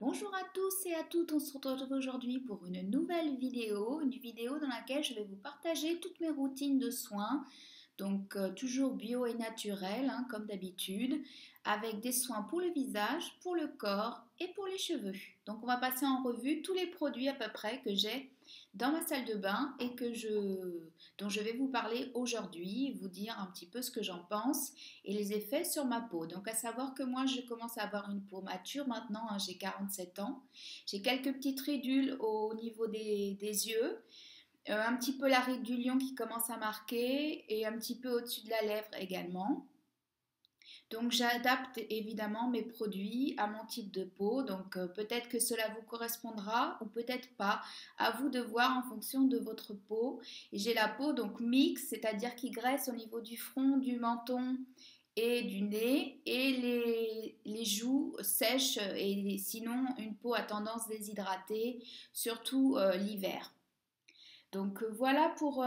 Bonjour à tous et à toutes, on se retrouve aujourd'hui pour une nouvelle vidéo, dans laquelle je vais vous partager toutes mes routines de soins, donc toujours bio et naturel comme d'habitude, avec des soins pour le visage, pour le corps et pour les cheveux. Donc on va passer en revue tous les produits à peu près que j'ai dans ma salle de bain et dont je vais vous parler aujourd'hui, vous dire un petit peu ce que j'en pense et les effets sur ma peau. Donc à savoir que moi je commence à avoir une peau mature maintenant, j'ai 47 ans. J'ai quelques petites ridules au niveau des yeux, un petit peu la ride du lion qui commence à marquer et un petit peu au-dessus de la lèvre également. Donc j'adapte évidemment mes produits à mon type de peau, donc peut-être que cela vous correspondra ou peut-être pas, à vous de voir en fonction de votre peau. Et j'ai la peau donc mixte, c'est-à-dire qui graisse au niveau du front, du menton et du nez, et les joues sèches, et sinon une peau à tendance déshydratée, surtout l'hiver. Donc voilà pour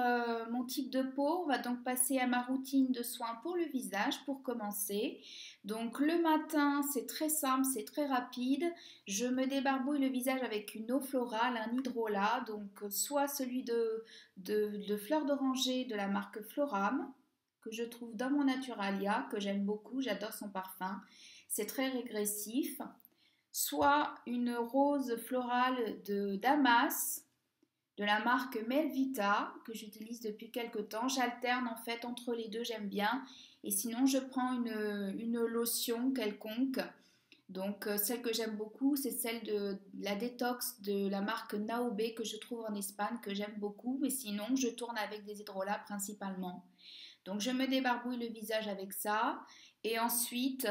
mon type de peau. On va donc passer à ma routine de soins pour le visage pour commencer. Donc le matin, c'est très simple, c'est très rapide. Je me débarbouille le visage avec une eau florale, un hydrolat, donc soit celui de fleur d'oranger de la marque Floram, que je trouve dans mon Naturalia, que j'aime beaucoup, j'adore son parfum. C'est très régressif. Soit une rose florale de Damas, de la marque Melvita, que j'utilise depuis quelques temps. J'alterne en fait entre les deux, j'aime bien. Et sinon, je prends une lotion quelconque. Donc celle que j'aime beaucoup, c'est celle de la détox de la marque Naobe que je trouve en Espagne, que j'aime beaucoup. Mais sinon, je tourne avec des hydrolats principalement. Donc je me débarbouille le visage avec ça. Et ensuite,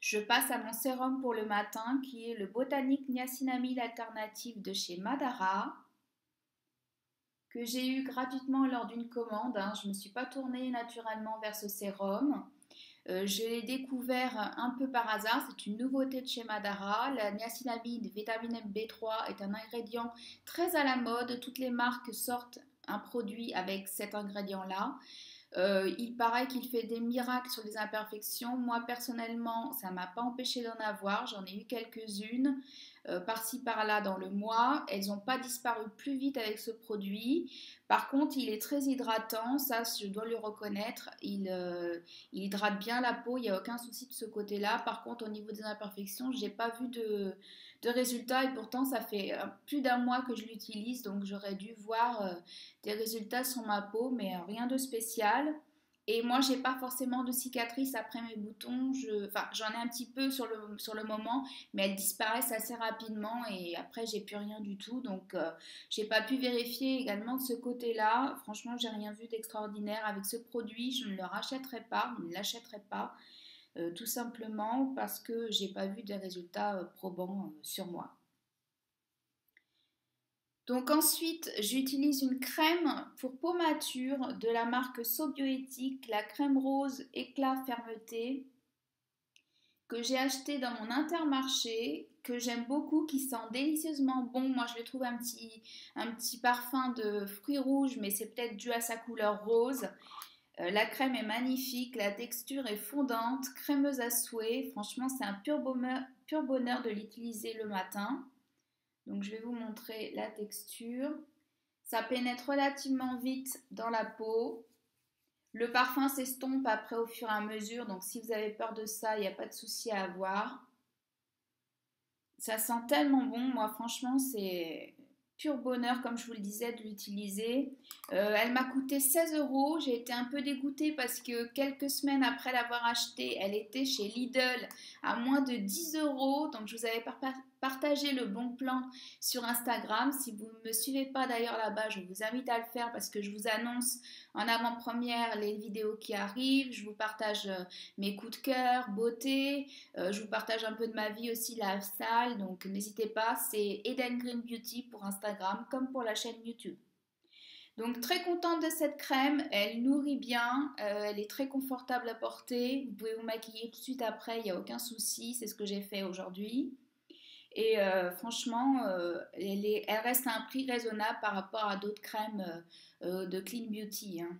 je passe à mon sérum pour le matin, qui est le Botanique Niacinamide Alternative de chez Madara, que j'ai eu gratuitement lors d'une commande. Je ne me suis pas tournée naturellement vers ce sérum. Je l'ai découvert un peu par hasard, c'est une nouveauté de chez Madara. La niacinamide, vitamine B3, est un ingrédient très à la mode. Toutes les marques sortent un produit avec cet ingrédient-là. Il paraît qu'il fait des miracles sur les imperfections. Moi, personnellement, ça ne m'a pas empêché d'en avoir. J'en ai eu quelques-unes par-ci par-là dans le mois. Elles n'ont pas disparu plus vite avec ce produit. Par contre, il est très hydratant. Ça, je dois le reconnaître. Il hydrate bien la peau. Il n'y a aucun souci de ce côté-là. Par contre, au niveau des imperfections, je n'ai pas vu de résultats. Et pourtant, ça fait plus d'un mois que je l'utilise. Donc, j'aurais dû voir des résultats sur ma peau, mais rien de spécial. Et moi, j'ai pas forcément de cicatrices après mes boutons. Enfin, j'en ai un petit peu sur le moment, mais elles disparaissent assez rapidement et après, j'ai plus rien du tout. Donc, j'ai pas pu vérifier également de ce côté-là. Franchement, j'ai rien vu d'extraordinaire avec ce produit. Je ne le rachèterai pas, je ne l'achèterai pas, tout simplement parce que j'ai pas vu des résultats probants sur moi. Donc ensuite, j'utilise une crème pour peau mature de la marque Sobioéthique, la crème rose éclat fermeté, que j'ai acheté dans mon Intermarché, que j'aime beaucoup, qui sent délicieusement bon. Moi, je le trouve un petit parfum de fruits rouges, mais c'est peut-être dû à sa couleur rose. La crème est magnifique, la texture est fondante, crémeuse à souhait. Franchement, c'est un pur bonheur de l'utiliser le matin. Donc je vais vous montrer la texture. Ça pénètre relativement vite dans la peau. Le parfum s'estompe après au fur et à mesure, donc si vous avez peur de ça, il n'y a pas de souci à avoir. Ça sent tellement bon, moi franchement c'est pur bonheur comme je vous le disais de l'utiliser. Elle m'a coûté 16 euros, j'ai été un peu dégoûtée parce que quelques semaines après l'avoir achetée, elle était chez Lidl à moins de 10 euros, donc je vous avais partagé le bon plan sur Instagram. Si vous ne me suivez pas d'ailleurs là-bas, je vous invite à le faire parce que je vous annonce en avant-première les vidéos qui arrivent, je vous partage mes coups de cœur, beauté, je vous partage un peu de ma vie aussi, la salle, donc n'hésitez pas, c'est Eden Green Beauty pour Instagram comme pour la chaîne YouTube. Donc très contente de cette crème, elle nourrit bien, elle est très confortable à porter, vous pouvez vous maquiller tout de suite après, il n'y a aucun souci, c'est ce que j'ai fait aujourd'hui. Et franchement, elle reste à un prix raisonnable par rapport à d'autres crèmes de Clean Beauty, hein.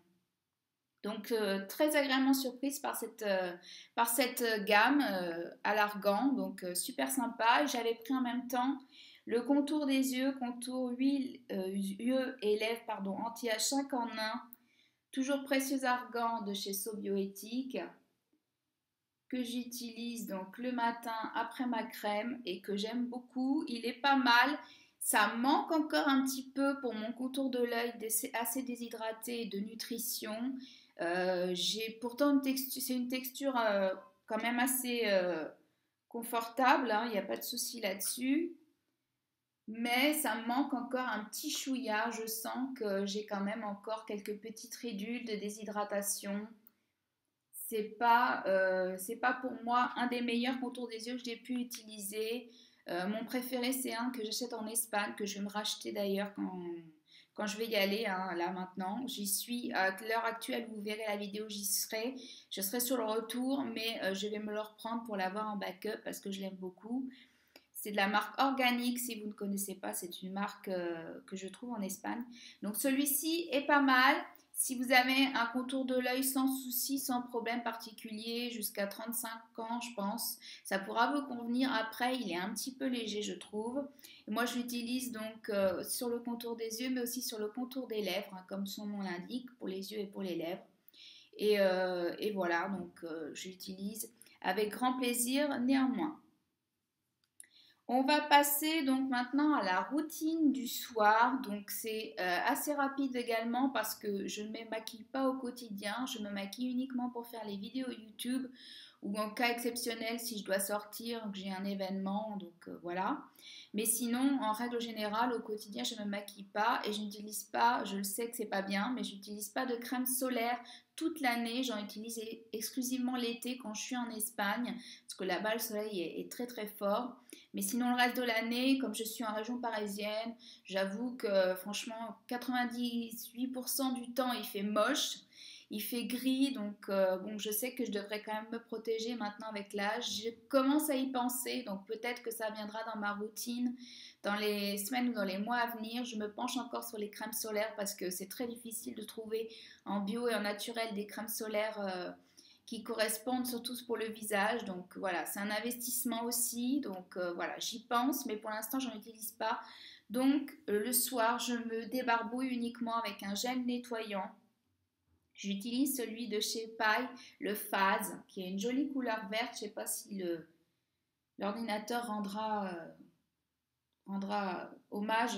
Donc, très agréablement surprise par cette gamme à l'argan, donc super sympa. J'avais pris en même temps le contour des yeux, contour huile, yeux et lèvres, pardon, anti-âge 5 en 1, toujours précieux argan de chez So Bioéthique, que j'utilise donc le matin après ma crème et que j'aime beaucoup. Il est pas mal. Ça manque encore un petit peu pour mon contour de l'œil assez déshydraté et de nutrition. J'ai pourtant c'est une texture quand même assez confortable, hein, il n'y a pas de souci là-dessus. Mais ça me manque encore un petit chouïa. Je sens que j'ai quand même encore quelques petites ridules de déshydratation. C'est pas pour moi un des meilleurs contours des yeux que j'ai pu utiliser. Mon préféré, c'est un que j'achète en Espagne, que je vais me racheter d'ailleurs quand je vais y aller, hein, là maintenant. J'y suis, à l'heure actuelle, vous verrez la vidéo, j'y serai. Je serai sur le retour, mais je vais me le reprendre pour l'avoir en backup parce que je l'aime beaucoup. C'est de la marque Organique, si vous ne connaissez pas, c'est une marque que je trouve en Espagne. Donc celui-ci est pas mal. Si vous avez un contour de l'œil sans souci, sans problème particulier, jusqu'à 35 ans, je pense, ça pourra vous convenir. Après, il est un petit peu léger, je trouve. Et moi, je l'utilise donc sur le contour des yeux, mais aussi sur le contour des lèvres, hein, comme son nom l'indique, pour les yeux et pour les lèvres. Et voilà, donc je l'utilise avec grand plaisir néanmoins. On va passer donc maintenant à la routine du soir. Donc c'est assez rapide également parce que je ne me maquille pas au quotidien. Je me maquille uniquement pour faire les vidéos YouTube ou en cas exceptionnel si je dois sortir, que j'ai un événement. Donc voilà. Mais sinon, en règle générale, au quotidien, je ne me maquille pas et je n'utilise pas, je le sais que c'est pas bien, mais je n'utilise pas de crème solaire toute l'année. J'en utilise exclusivement l'été quand je suis en Espagne parce que là-bas le soleil est très très fort. Mais sinon, le reste de l'année, comme je suis en région parisienne, j'avoue que franchement, 98% du temps, il fait moche, il fait gris. Donc, bon, je sais que je devrais quand même me protéger maintenant avec l'âge. Je commence à y penser, donc peut-être que ça viendra dans ma routine dans les semaines ou dans les mois à venir. Je me penche encore sur les crèmes solaires parce que c'est très difficile de trouver en bio et en naturel des crèmes solaires qui correspondent surtout pour le visage. Donc voilà, c'est un investissement aussi. Donc voilà, j'y pense, mais pour l'instant, j'en utilise pas. Donc le soir, je me débarbouille uniquement avec un gel nettoyant. J'utilise celui de chez Paille, le Phase, qui a une jolie couleur verte. Je ne sais pas si l'ordinateur rendra hommage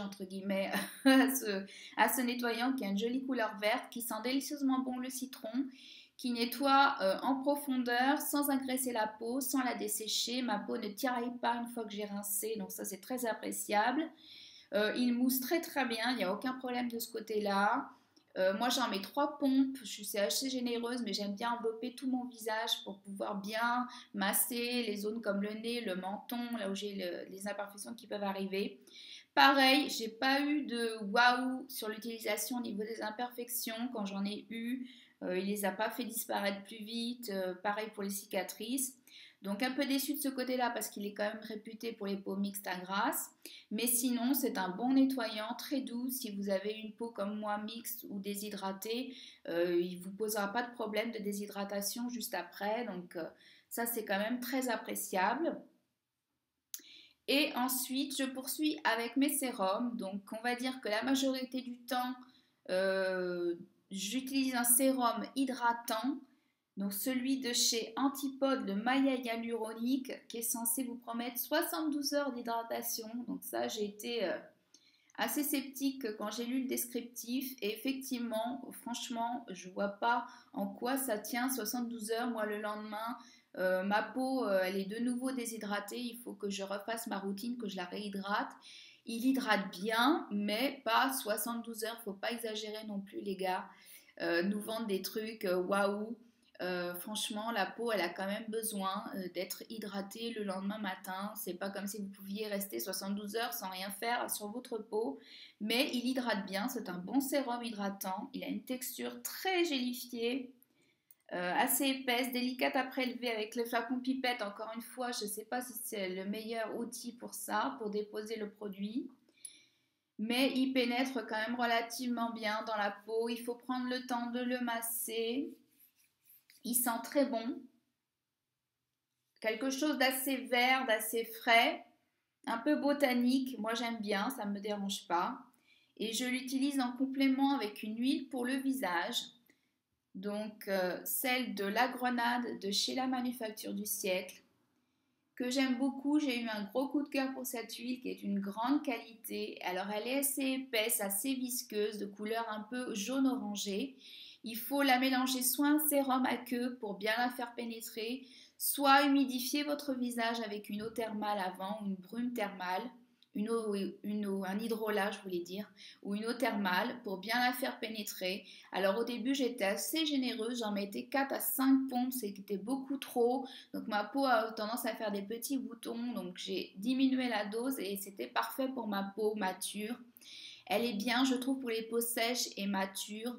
entre guillemets à ce nettoyant qui a une jolie couleur verte, qui sent délicieusement bon le citron, qui nettoie en profondeur sans agresser la peau, sans la dessécher. Ma peau ne tiraille pas une fois que j'ai rincé, donc ça c'est très appréciable. Il mousse très très bien, il n'y a aucun problème de ce côté-là. Moi j'en mets 3 pompes, je suis assez généreuse mais j'aime bien envelopper tout mon visage pour pouvoir bien masser les zones comme le nez, le menton, là où j'ai les imperfections qui peuvent arriver. Pareil, j'ai pas eu de waouh sur l'utilisation au niveau des imperfections quand j'en ai eu. Il les a pas fait disparaître plus vite. Pareil pour les cicatrices. Donc un peu déçue de ce côté-là parce qu'il est quand même réputé pour les peaux mixtes à grasse. Mais sinon, c'est un bon nettoyant, très doux. Si vous avez une peau comme moi mixte ou déshydratée, il ne vous posera pas de problème de déshydratation juste après. Donc ça, c'est quand même très appréciable. Et ensuite, je poursuis avec mes sérums. Donc, on va dire que la majorité du temps, j'utilise un sérum hydratant. Donc, celui de chez Antipode, le Maya hyaluronique, qui est censé vous promettre 72 heures d'hydratation. Donc, ça, j'ai été assez sceptique quand j'ai lu le descriptif. Et effectivement, franchement, je ne vois pas en quoi ça tient 72 heures. Moi, le lendemain, ma peau, elle est de nouveau déshydratée. Il faut que je refasse ma routine, que je la réhydrate. Il hydrate bien, mais pas 72 heures. Faut pas exagérer non plus, les gars. Nous vendre des trucs waouh. Franchement, la peau, elle a quand même besoin d'être hydratée le lendemain matin. C'est pas comme si vous pouviez rester 72 heures sans rien faire sur votre peau. Mais il hydrate bien. C'est un bon sérum hydratant. Il a une texture très gélifiée. Assez épaisse, délicate à prélever avec le flacon pipette. Encore une fois, je ne sais pas si c'est le meilleur outil pour ça, pour déposer le produit. mais il pénètre quand même relativement bien dans la peau. Il faut prendre le temps de le masser. Il sent très bon. Quelque chose d'assez vert, d'assez frais, un peu botanique. Moi j'aime bien, ça ne me dérange pas. Et je l'utilise en complément avec une huile pour le visage. Donc celle de la Grenade de chez la Manufacture du Siècle, que j'aime beaucoup. J'ai eu un gros coup de cœur pour cette huile qui est d'une grande qualité. Alors elle est assez épaisse, assez visqueuse, de couleur un peu jaune orangé. Il faut la mélanger soit un sérum à queue pour bien la faire pénétrer, soit humidifier votre visage avec une eau thermale avant ou une brume thermale, un hydrolat je voulais dire, ou une eau thermale pour bien la faire pénétrer. Alors au début j'étais assez généreuse, j'en mettais 4 à 5 pompes, c'était beaucoup trop. Donc ma peau a tendance à faire des petits boutons, donc j'ai diminué la dose et c'était parfait pour ma peau mature. Elle est bien, je trouve, pour les peaux sèches et matures.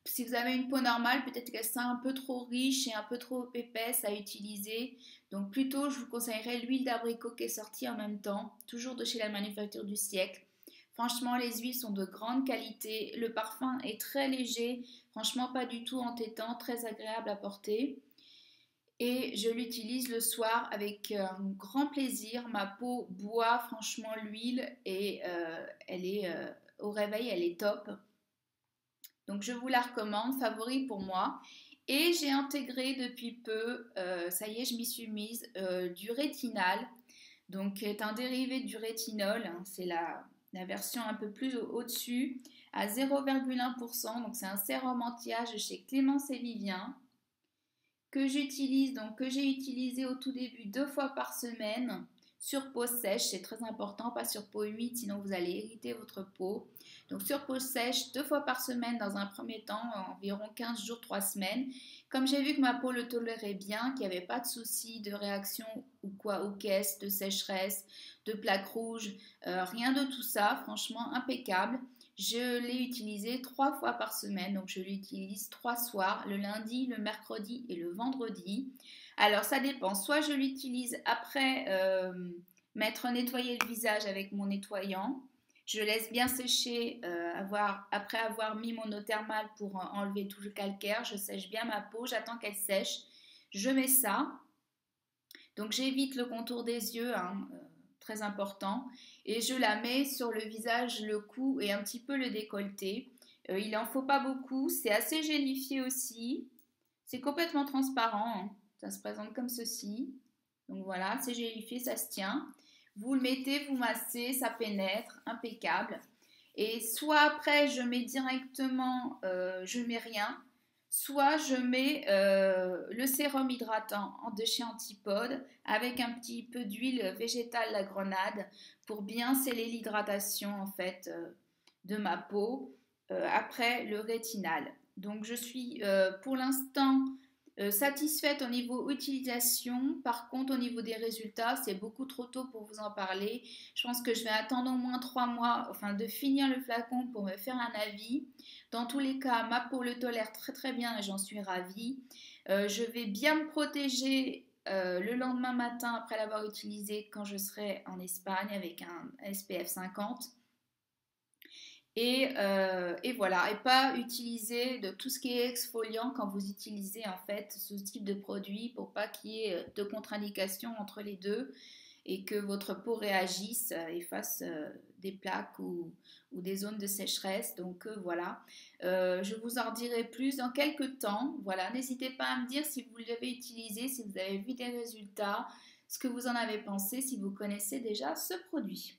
Si vous avez une peau normale, peut-être qu'elle sent un peu trop riche et un peu trop épaisse à utiliser. Donc plutôt, je vous conseillerais l'huile d'abricot qui est sortie en même temps, toujours de chez la Manufacture du Siècle. Franchement, les huiles sont de grande qualité. Le parfum est très léger, franchement pas du tout entêtant, très agréable à porter. Et je l'utilise le soir avec un grand plaisir. Ma peau boit franchement l'huile et elle est au réveil, elle est top. Donc je vous la recommande, favori pour moi. Et j'ai intégré depuis peu, ça y est, je m'y suis mise, du rétinal. Donc qui est un dérivé du rétinol, hein, c'est la version un peu plus au-dessus, à 0,1%. Donc c'est un sérum anti-âge chez Clémence et Vivien que j'utilise, donc que j'ai utilisé au tout début 2 fois par semaine sur peau sèche, c'est très important, pas sur peau humide, sinon vous allez irriter votre peau. Donc sur peau sèche, 2 fois par semaine dans un premier temps, environ 15 jours, 3 semaines. Comme j'ai vu que ma peau le tolérait bien, qu'il n'y avait pas de soucis de réaction ou quoi, ou caisse, de sécheresse, de plaques rouges, rien de tout ça, franchement impeccable. Je l'ai utilisé 3 fois par semaine, donc je l'utilise 3 soirs, le lundi, le mercredi et le vendredi. Alors ça dépend, soit je l'utilise après m'être nettoyé le visage avec mon nettoyant, je laisse bien sécher après avoir mis mon eau thermale pour enlever tout le calcaire, je sèche bien ma peau, j'attends qu'elle sèche, je mets ça, donc j'évite le contour des yeux, hein, très important, et je la mets sur le visage, le cou et un petit peu le décolleté. Il n'en faut pas beaucoup, c'est assez gélifié aussi, c'est complètement transparent, hein. Ça se présente comme ceci. Donc voilà, c'est gélifié, ça se tient. Vous le mettez, vous massez, ça pénètre, impeccable. Et soit après, je mets directement, je mets rien, soit je mets le sérum hydratant de chez Antipode avec un petit peu d'huile végétale la grenade pour bien sceller l'hydratation en fait de ma peau après le rétinal. Donc je suis pour l'instant satisfaite au niveau utilisation. Par contre, au niveau des résultats, c'est beaucoup trop tôt pour vous en parler. Je pense que je vais attendre au moins 3 mois, enfin de finir le flacon pour me faire un avis. Dans tous les cas, ma peau le tolère très très bien et j'en suis ravie. Je vais bien me protéger le lendemain matin après l'avoir utilisé quand je serai en Espagne avec un SPF 50. Et voilà, et pas utiliser de tout ce qui est exfoliant quand vous utilisez en fait ce type de produit pour pas qu'il y ait de contre-indication entre les deux et que votre peau réagisse et fasse des plaques ou des zones de sécheresse. Donc voilà, je vous en dirai plus dans quelques temps. Voilà, n'hésitez pas à me dire si vous l'avez utilisé, si vous avez vu des résultats, ce que vous en avez pensé, si vous connaissez déjà ce produit.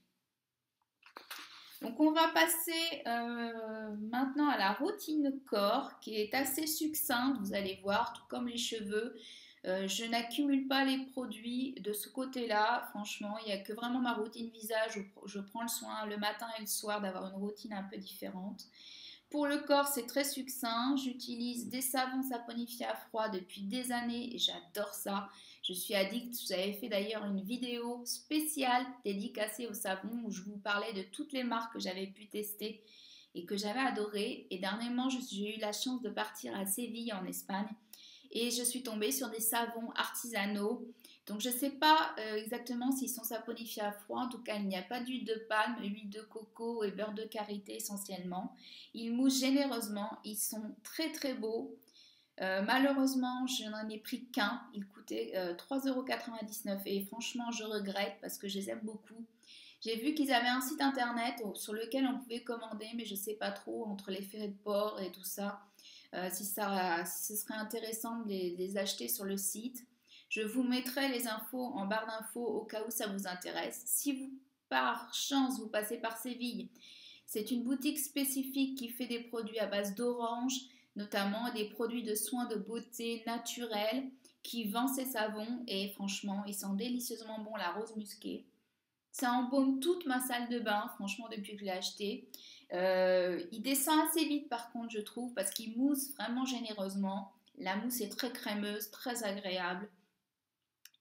Donc on va passer maintenant à la routine corps qui est assez succincte, vous allez voir, tout comme les cheveux. Je n'accumule pas les produits de ce côté-là, franchement, il n'y a que vraiment ma routine visage où je prends le soin le matin et le soir d'avoir une routine un peu différente. Pour le corps, c'est très succinct. J'utilise des savons saponifiés à froid depuis des années et j'adore ça. Je suis addict. J'avais fait d'ailleurs une vidéo spéciale dédicacée aux savons où je vous parlais de toutes les marques que j'avais pu tester et que j'avais adoré. Et dernièrement, j'ai eu la chance de partir à Séville en Espagne et je suis tombée sur des savons artisanaux Donc je ne sais pas exactement s'ils sont saponifiés à froid. En tout cas, il n'y a pas d'huile de palme, huile de coco et beurre de karité essentiellement. Ils moussent généreusement. Ils sont très très beaux. Malheureusement, je n'en ai pris qu'un. Il coûtait 3,99 € et franchement, je regrette parce que je les aime beaucoup. J'ai vu qu'ils avaient un site internet sur lequel on pouvait commander, mais je ne sais pas trop entre les ferrets de porc et tout ça, si ce serait intéressant de les acheter sur le site. Je vous mettrai les infos en barre d'infos au cas où ça vous intéresse. Si vous, par chance, vous passez par Séville, c'est une boutique spécifique qui fait des produits à base d'orange, notamment des produits de soins de beauté naturels, qui vend ses savons et franchement, ils sont délicieusement bons, la rose musquée. Ça embaume toute ma salle de bain, franchement, depuis que je l'ai acheté. Il descend assez vite, par contre, je trouve, parce qu'il mousse vraiment généreusement. La mousse est très crémeuse, très agréable.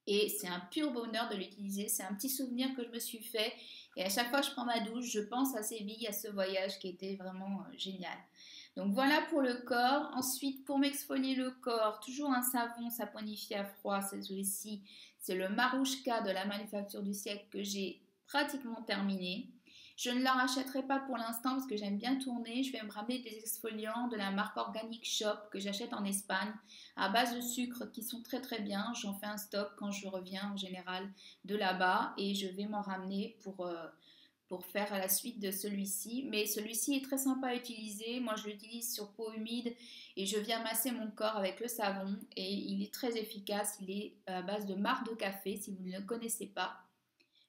Et c'est un pur bonheur de l'utiliser. C'est un petit souvenir que je me suis fait. Et à chaque fois que je prends ma douche, je pense à Séville, à ce voyage qui était vraiment génial. Donc voilà pour le corps. Ensuite, pour m'exfolier le corps, toujours un savon saponifié à froid, celui-ci. C'est le Marouchka de la Manufacture du siècle que j'ai pratiquement terminé. Je ne la rachèterai pas pour l'instant parce que j'aime bien tourner. Je vais me ramener des exfoliants de la marque Organic Shop que j'achète en Espagne à base de sucre qui sont très très bien. J'en fais un stock quand je reviens en général de là-bas et je vais m'en ramener pour faire à la suite de celui-ci. Mais celui-ci est très sympa à utiliser. Moi, je l'utilise sur peau humide et je viens masser mon corps avec le savon et il est très efficace. Il est à base de marc de café si vous ne le connaissez pas.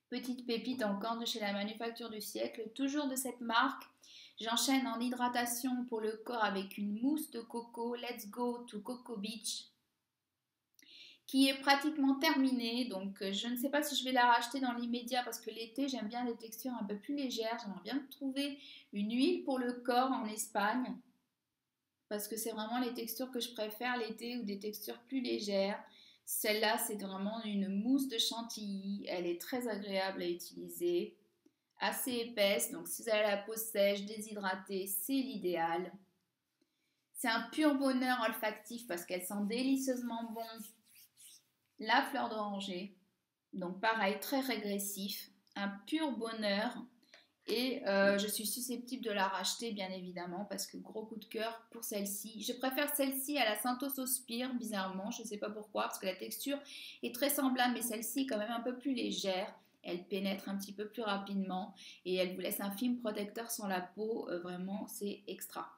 Petite pépite encore de chez la Manufacture du siècle, toujours de cette marque. J'enchaîne en hydratation pour le corps avec une mousse de coco Let's Go to Coco Beach qui est pratiquement terminée. Donc je ne sais pas si je vais la racheter dans l'immédiat parce que l'été j'aime bien des textures un peu plus légères. J'aimerais bien trouver une huile pour le corps en Espagne parce que c'est vraiment les textures que je préfère l'été ou des textures plus légères. Celle-là, c'est vraiment une mousse de chantilly. Elle est très agréable à utiliser, assez épaisse. Donc, si vous avez la peau sèche, déshydratée, c'est l'idéal. C'est un pur bonheur olfactif parce qu'elle sent délicieusement bon la fleur d'oranger. Donc, pareil, très régressif. Un pur bonheur. Et je suis susceptible de la racheter bien évidemment parce que gros coup de cœur pour celle-ci. Je préfère celle-ci à la Santos Ospire bizarrement, je ne sais pas pourquoi parce que la texture est très semblable mais celle-ci est quand même un peu plus légère. Elle pénètre un petit peu plus rapidement et elle vous laisse un film protecteur sur la peau, vraiment c'est extra.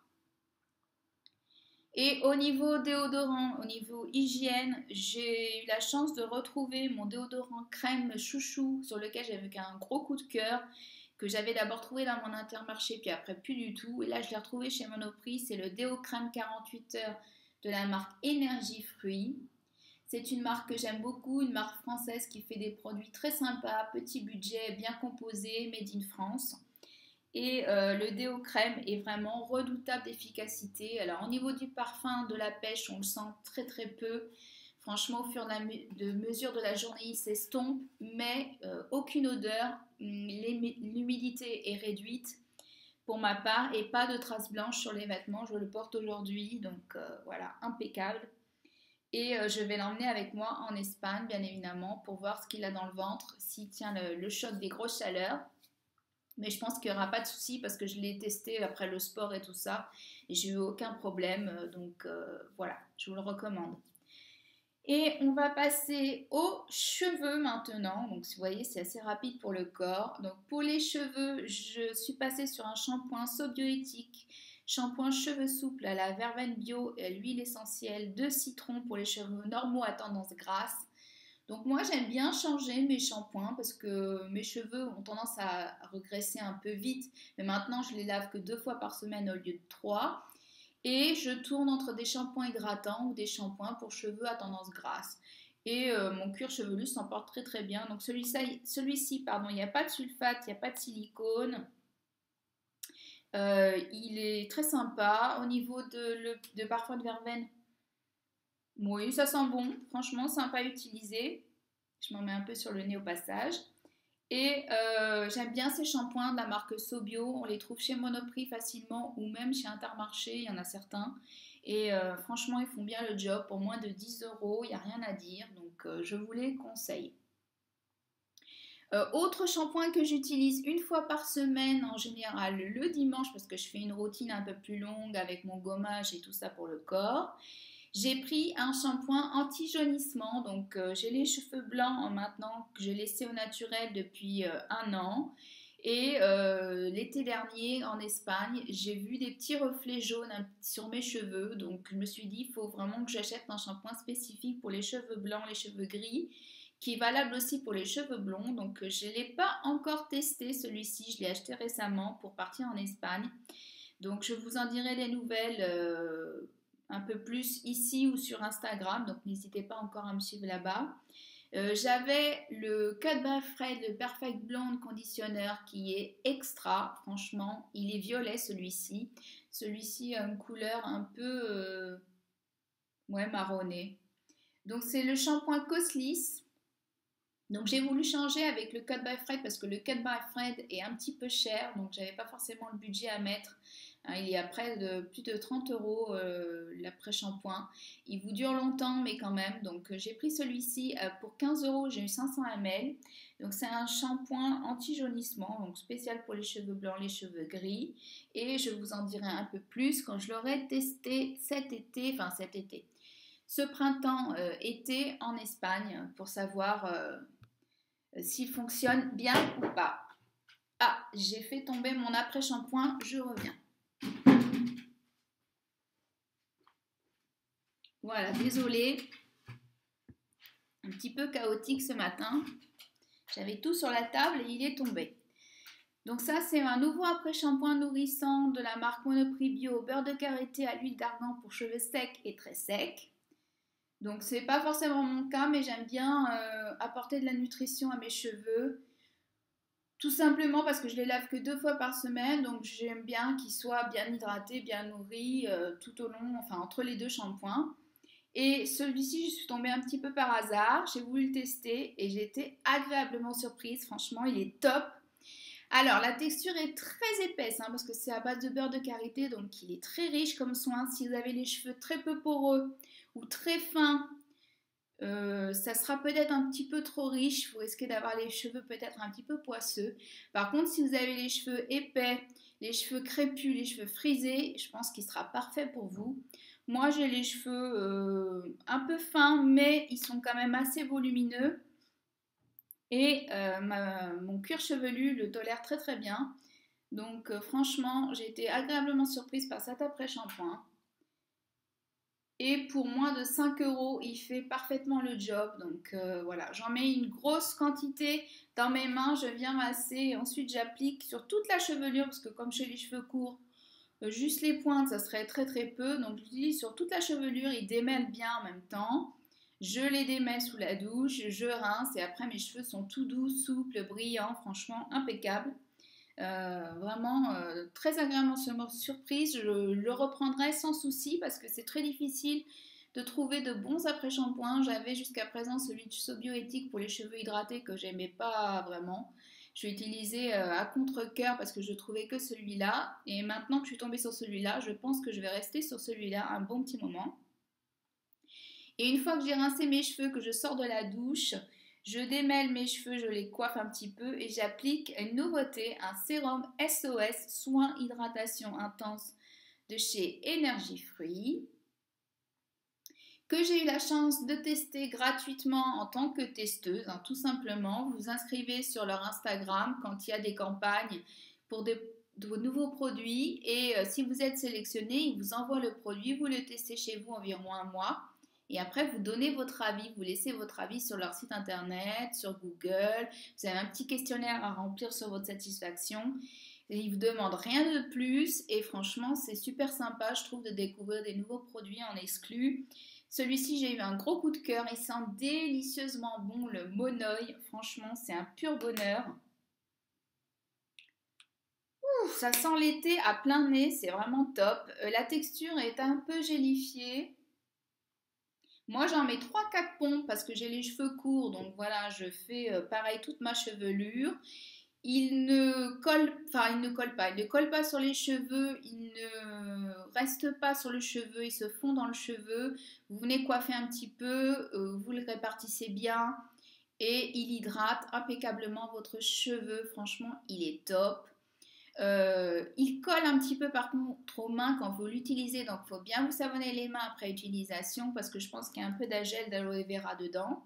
Et au niveau déodorant, au niveau hygiène, j'ai eu la chance de retrouver mon déodorant crème chouchou sur lequel j'avais un gros coup de cœur que j'avais d'abord trouvé dans mon Intermarché puis après plus du tout. Et là je l'ai retrouvé chez Monoprix, c'est le Déo Crème 48 heures de la marque Énergie Fruits. C'est une marque que j'aime beaucoup, une marque française qui fait des produits très sympas, petit budget, bien composé, made in France. Et le déo crème est vraiment redoutable d'efficacité. Alors au niveau du parfum, de la pêche, on le sent très très peu. Franchement, au fur et à mesure de la journée, il s'estompe, mais aucune odeur. L'humidité est réduite pour ma part et pas de traces blanches sur les vêtements. Je le porte aujourd'hui, donc voilà, impeccable. Et je vais l'emmener avec moi en Espagne, bien évidemment, pour voir ce qu'il a dans le ventre, s'il tient le choc des grosses chaleurs. Mais je pense qu'il n'y aura pas de souci parce que je l'ai testé après le sport et tout ça. Et j'ai eu aucun problème. Donc voilà, je vous le recommande. Et on va passer aux cheveux maintenant. Donc vous voyez, c'est assez rapide pour le corps. Donc pour les cheveux, je suis passée sur un shampoing Sobioéthique. Shampoing cheveux souples à la verveine bio et à l'huile essentielle de citron pour les cheveux normaux à tendance grasse. Donc moi j'aime bien changer mes shampoings parce que mes cheveux ont tendance à regresser un peu vite. Mais maintenant je les lave que 2 fois par semaine au lieu de 3. Et je tourne entre des shampoings hydratants ou des shampoings pour cheveux à tendance grasse. Et mon cuir chevelu s'en porte très très bien. Donc celui-ci, pardon, il n'y a pas de sulfate, il n'y a pas de silicone. Il est très sympa. Au niveau de parfum de verveine, oui, ça sent bon. Franchement, sympa à utiliser. Je m'en mets un peu sur le nez au passage. Et j'aime bien ces shampoings de la marque Sobio. On les trouve chez Monoprix facilement ou même chez Intermarché, il y en a certains. Et franchement, ils font bien le job. Pour moins de 10 euros, il n'y a rien à dire. Donc, je vous les conseille. Autre shampoing que j'utilise une fois par semaine, en général le dimanche, parce que je fais une routine un peu plus longue avec mon gommage et tout ça pour le corps. J'ai pris un shampoing anti-jaunissement, donc j'ai les cheveux blancs maintenant que j'ai laissé au naturel depuis un an. Et l'été dernier en Espagne, j'ai vu des petits reflets jaunes sur mes cheveux, donc je me suis dit, il faut vraiment que j'achète un shampoing spécifique pour les cheveux blancs, les cheveux gris, qui est valable aussi pour les cheveux blonds. Donc je ne l'ai pas encore testé celui-ci, je l'ai acheté récemment pour partir en Espagne. Donc je vous en dirai des nouvelles un peu plus ici ou sur Instagram, donc n'hésitez pas encore à me suivre là-bas. J'avais le Cut by Fred, le Perfect Blonde Conditioner qui est extra, franchement, il est violet celui-ci. Celui-ci a une couleur un peu ouais, marronnée. Donc c'est le shampoing Coslis. Donc j'ai voulu changer avec le Cut by Fred parce que le Cut by Fred est un petit peu cher, donc j'avais pas forcément le budget à mettre. Il est à près de plus de 30 euros l'après-shampoing. Il vous dure longtemps, mais quand même. Donc j'ai pris celui-ci pour 15 euros, j'ai eu 500 ml. Donc c'est un shampoing anti-jaunissement, donc spécial pour les cheveux blancs, les cheveux gris. Et je vous en dirai un peu plus quand je l'aurai testé cet été, ce printemps-été en Espagne pour savoir s'il fonctionne bien ou pas. Ah, j'ai fait tomber mon après-shampoing, je reviens. Voilà, désolée. Un petit peu chaotique ce matin. J'avais tout sur la table et il est tombé. Donc ça, c'est un nouveau après-shampoing nourrissant de la marque Monoprix Bio, beurre de karité à l'huile d'argan pour cheveux secs et très secs. Donc c'est pas forcément mon cas, mais j'aime bien apporter de la nutrition à mes cheveux. Tout simplement parce que je les lave que 2 fois par semaine, donc j'aime bien qu'ils soient bien hydratés, bien nourris tout au long, enfin entre les deux shampoings. Et celui-ci, je suis tombée un petit peu par hasard, j'ai voulu le tester et j'ai été agréablement surprise. Franchement, il est top. Alors, la texture est très épaisse parce que c'est à base de beurre de karité, donc il est très riche comme soin. Si vous avez les cheveux très peu poreux ou très fins, ça sera peut-être un petit peu trop riche, vous risquez d'avoir les cheveux peut-être un petit peu poisseux. Par contre, si vous avez les cheveux épais, les cheveux crépus, les cheveux frisés, je pense qu'il sera parfait pour vous. Moi, j'ai les cheveux un peu fins, mais ils sont quand même assez volumineux. Et mon cuir chevelu le tolère très très bien. Donc franchement, j'ai été agréablement surprise par cet après-shampoing. Et pour moins de 5 euros, il fait parfaitement le job. Donc voilà, j'en mets une grosse quantité dans mes mains, je viens masser et ensuite j'applique sur toute la chevelure parce que comme j'ai les cheveux courts, juste les pointes, ça serait très très peu. Donc j'utilise sur toute la chevelure, il démêle bien en même temps. Je les démêle sous la douche, je rince et après mes cheveux sont tout doux, souples, brillants, franchement impeccable. Vraiment très agréablement surprise. Je le reprendrai sans souci parce que c'est très difficile de trouver de bons après-shampoings. J'avais jusqu'à présent celui de Sobioéthique pour les cheveux hydratés que j'aimais pas vraiment. Je l'ai utilisé à contre-cœur parce que je trouvais que celui-là. Et maintenant que je suis tombée sur celui-là, je pense que je vais rester sur celui-là un bon petit moment. Et une fois que j'ai rincé mes cheveux, que je sors de la douche, je démêle mes cheveux, je les coiffe un petit peu et j'applique une nouveauté, un sérum SOS, soin hydratation intense de chez Énergie Fruits, que j'ai eu la chance de tester gratuitement en tant que testeuse, tout simplement. Vous vous inscrivez sur leur Instagram quand il y a des campagnes pour de nouveaux produits et si vous êtes sélectionné, ils vous envoient le produit, vous le testez chez vous environ un mois. Et après, vous donnez votre avis, vous laissez votre avis sur leur site internet, sur Google. Vous avez un petit questionnaire à remplir sur votre satisfaction. Et ils ne vous demandent rien de plus. Et franchement, c'est super sympa, je trouve, de découvrir des nouveaux produits en exclu. Celui-ci, j'ai eu un gros coup de cœur. Il sent délicieusement bon le monoï. Franchement, c'est un pur bonheur. Ouh, ça sent l'été à plein nez, c'est vraiment top. La texture est un peu gélifiée. Moi, j'en mets 3-4 pompes parce que j'ai les cheveux courts. Donc voilà, je fais pareil toute ma chevelure. Il ne colle pas sur les cheveux, il ne reste pas sur le cheveu, il se fond dans le cheveu. Vous venez coiffer un petit peu, vous le répartissez bien et il hydrate impeccablement votre cheveu. Franchement, il est top. Il colle un petit peu par contre aux mains quand vous l'utilisez, donc il faut bien vous savonner les mains après utilisation parce que je pense qu'il y a un peu d'agel d'aloe vera dedans.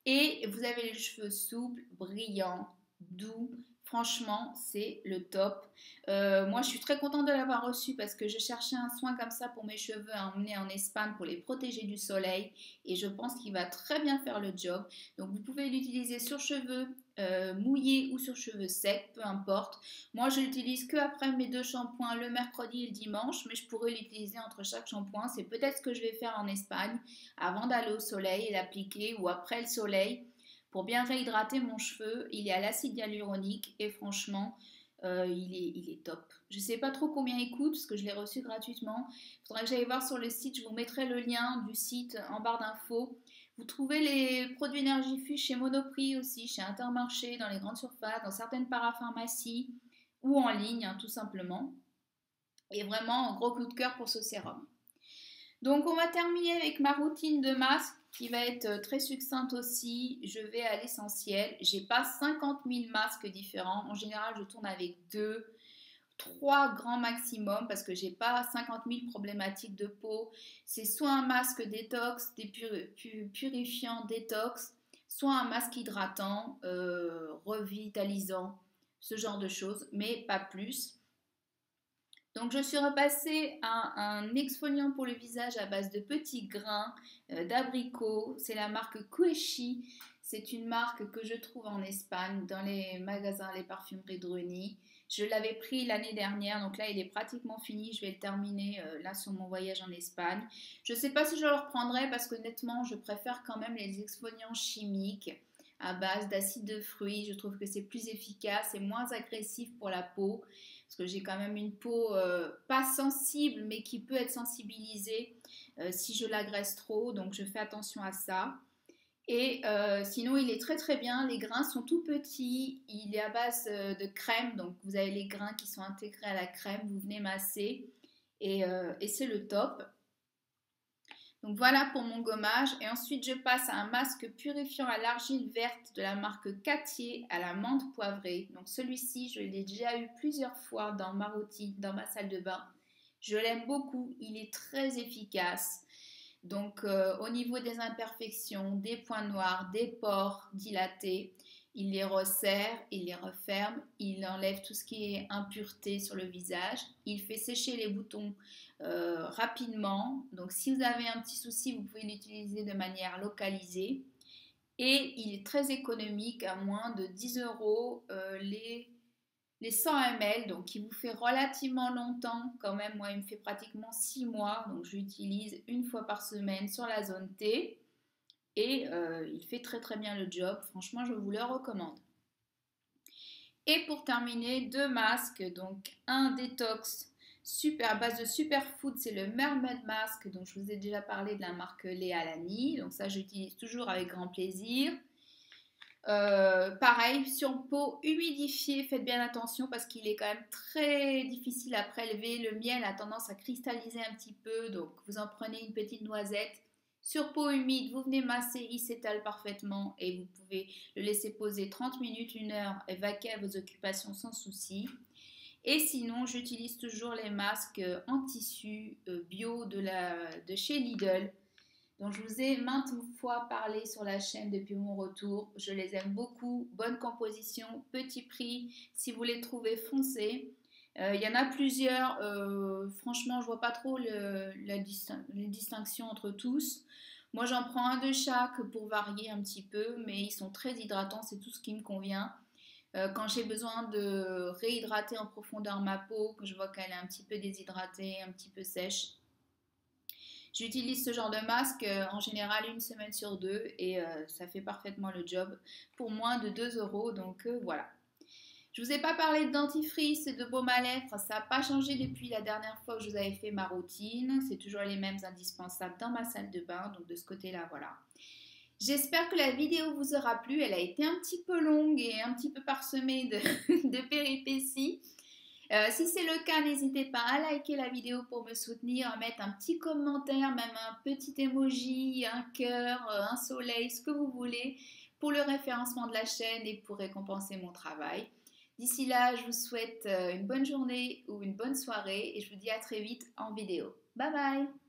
Et vous avez les cheveux souples, brillants, doux. Franchement, c'est le top. Moi, je suis très contente de l'avoir reçu parce que je cherchais un soin comme ça pour mes cheveux à emmener en Espagne pour les protéger du soleil. Et je pense qu'il va très bien faire le job. Donc, vous pouvez l'utiliser sur cheveux mouillés ou sur cheveux secs, peu importe. Moi, je l'utilise que après mes 2 shampoings, le mercredi et le dimanche, mais je pourrais l'utiliser entre chaque shampoing. C'est peut-être ce que je vais faire en Espagne avant d'aller au soleil et l'appliquer ou après le soleil pour bien réhydrater mon cheveu. Il est à l'acide hyaluronique et franchement, il est top. Je ne sais pas trop combien il coûte parce que je l'ai reçu gratuitement. Il faudrait que j'aille voir sur le site. Je vous mettrai le lien du site en barre d'infos. Vous trouvez les produits Énergifuse chez Monoprix aussi, chez Intermarché, dans les grandes surfaces, dans certaines parapharmacies ou en ligne, hein, tout simplement. Et vraiment, un gros coup de cœur pour ce sérum. Donc, on va terminer avec ma routine de masque qui va être très succincte aussi. Je vais à l'essentiel. J'ai pas 50 000 masques différents. En général, je tourne avec 2, 3 grands maximum parce que j'ai pas 50 000 problématiques de peau. C'est soit un masque détox, des purifiants détox, soit un masque hydratant, revitalisant, ce genre de choses, mais pas plus. Donc je suis repassée à un exfoliant pour le visage à base de petits grains d'abricot. C'est la marque Quechi. C'est une marque que je trouve en Espagne dans les magasins, les parfumeries de Reni. Je l'avais pris l'année dernière, donc là il est pratiquement fini. Je vais le terminer là sur mon voyage en Espagne. Je ne sais pas si je le reprendrai parce qu'honnêtement je préfère quand même les exfoliants chimiques à base d'acide de fruits. Je trouve que c'est plus efficace et moins agressif pour la peau parce que j'ai quand même une peau pas sensible mais qui peut être sensibilisée si je l'agresse trop, donc je fais attention à ça. Et sinon il est très très bien, les grains sont tout petits, il est à base de crème, donc vous avez les grains qui sont intégrés à la crème, vous venez masser et c'est le top. Donc voilà pour mon gommage. Et ensuite, je passe à un masque purifiant à l'argile verte de la marque Cattier à la menthe poivrée. Donc celui-ci, je l'ai déjà eu plusieurs fois dans ma routine, dans ma salle de bain. Je l'aime beaucoup, il est très efficace. Donc au niveau des imperfections, des points noirs, des pores dilatés, il les resserre, il les referme, il enlève tout ce qui est impureté sur le visage, il fait sécher les boutons rapidement. Donc si vous avez un petit souci, vous pouvez l'utiliser de manière localisée. Et il est très économique, à moins de 10 euros les 100 ml, donc il vous fait relativement longtemps quand même. Moi, il me fait pratiquement 6 mois, donc je l'utilise une fois par semaine sur la zone T. Et il fait très très bien le job. Franchement, je vous le recommande. Et pour terminer, 2 masques. Donc un détox super, à base de superfood, c'est le Mermaid Mask dont je vous ai déjà parlé, de la marque Léa Lani. Donc ça, j'utilise toujours avec grand plaisir. Pareil, sur peau humidifiée, faites bien attention parce qu'il est quand même très difficile à prélever. Le miel a tendance à cristalliser un petit peu, donc vous en prenez une petite noisette. Sur peau humide, vous venez masser, il s'étale parfaitement et vous pouvez le laisser poser 30 minutes, 1 heure et vaquer à vos occupations sans souci. Et sinon, j'utilise toujours les masques en tissu bio de chez Lidl, dont je vous ai maintes fois parlé sur la chaîne depuis mon retour. Je les aime beaucoup, bonne composition, petit prix, si vous les trouvez, foncez. Il y en a plusieurs, franchement je vois pas trop les distinctions entre tous. Moi j'en prends un de chaque pour varier un petit peu, mais ils sont très hydratants, c'est tout ce qui me convient. Quand j'ai besoin de réhydrater en profondeur ma peau, que je vois qu'elle est un petit peu déshydratée, un petit peu sèche, j'utilise ce genre de masque en général 1 semaine sur 2 et ça fait parfaitement le job pour moins de 2 euros. Donc voilà. Je ne vous ai pas parlé de dentifrice et de baume à lèvres, ça n'a pas changé depuis la dernière fois que je vous avais fait ma routine. C'est toujours les mêmes indispensables dans ma salle de bain, donc de ce côté-là, voilà. J'espère que la vidéo vous aura plu. Elle a été un petit peu longue et un petit peu parsemée de péripéties. Si c'est le cas, n'hésitez pas à liker la vidéo pour me soutenir, à mettre un petit commentaire, même un petit emoji, un cœur, un soleil, ce que vous voulez, pour le référencement de la chaîne et pour récompenser mon travail. D'ici là, je vous souhaite une bonne journée ou une bonne soirée et je vous dis à très vite en vidéo. Bye bye!